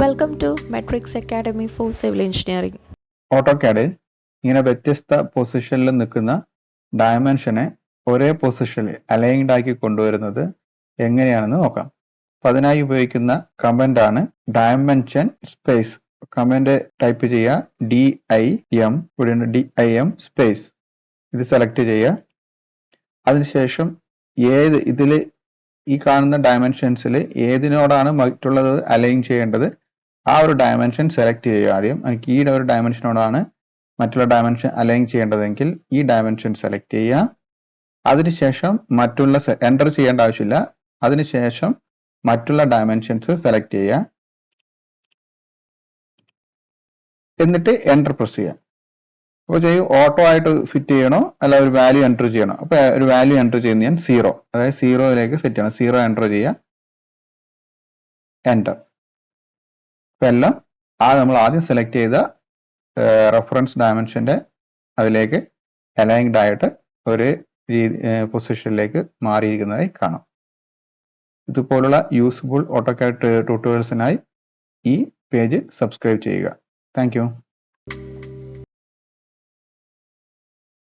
Welcome to Matrix Academy for Civil Engineering. ഓട്ടോകാഡിൽ ഇങ്ങനെ വ്യത്യസ്ത പൊസിഷനിൽ നിൽക്കുന്ന ഡയമെൻഷനെ ഒരേ പൊസിഷനിൽ അലൈൻഡ് ആക്കി കൊണ്ടുവരുന്നത് എങ്ങനെയാണെന്ന് നോക്കാം. അപ്പോൾ അതിനായി ഉപയോഗിക്കുന്ന കമാൻഡ് ആണ് ഡയമെൻഷൻ സ്പേസ്. കമാൻഡ് ടൈപ്പ് ചെയ്യുക DIM, ഇവിടെയുണ്ട് DIM സ്പേസ്. ഇത് സെലക്ട് ചെയ്യുക. അതിനുശേഷം ഇതിൽ ഈ കാണുന്ന ഡയമെൻഷൻസിൽ ഏതിനോടാണ് മറ്റുള്ളത് അലൈൻ ചെയ്യേണ്ടത് ആ ഒരു ഡയമെൻഷൻ സെലക്ട് ചെയ്യുക. ആദ്യം എനിക്ക് ഈ ഒരു ഡയമെൻഷനോടാണ് മറ്റുള്ള ഡയമെൻഷൻ അലൈൻ ചെയ്യേണ്ടതെങ്കിൽ ഈ ഡയമെൻഷൻ സെലക്ട് ചെയ്യുക. അതിനുശേഷം മറ്റുള്ള എൻ്റർ ചെയ്യേണ്ട ആവശ്യമില്ല. അതിനുശേഷം മറ്റുള്ള ഡയമെൻഷൻസ് സെലക്ട് ചെയ്യുക. എന്നിട്ട് എൻ്റർ പ്രസ് ചെയ്യുക. അപ്പോൾ ചെയ്യും ഓട്ടോ ആയിട്ട് ഫിറ്റ് ചെയ്യണോ അല്ല ഒരു വാല്യൂ എൻ്റർ ചെയ്യണോ? അപ്പോൾ ഒരു വാല്യൂ എൻ്റർ ചെയ്യുന്ന ഞാൻ 0, അതായത് 0യിലേക്ക് സെറ്റ് ചെയ്യണം. 0 എൻ്റർ ചെയ്യുക, എൻ്റർ. ഇപ്പം എല്ലാം നമ്മൾ ആദ്യം സെലക്ട് ചെയ്ത റെഫറൻസ് ഡയമെൻഷൻ്റെ അതിലേക്ക് അലൈൻഡ് ആയിട്ട് ഒരു പൊസിഷനിലേക്ക് മാറിയിരിക്കുന്നതായി കാണാം. ഇതുപോലുള്ള യൂസ്ഫുൾ ഓട്ടോകാഡ് ട്യൂട്ടോറിയൽസിനായി ഈ പേജ് സബ്സ്ക്രൈബ് ചെയ്യുക. Thank you.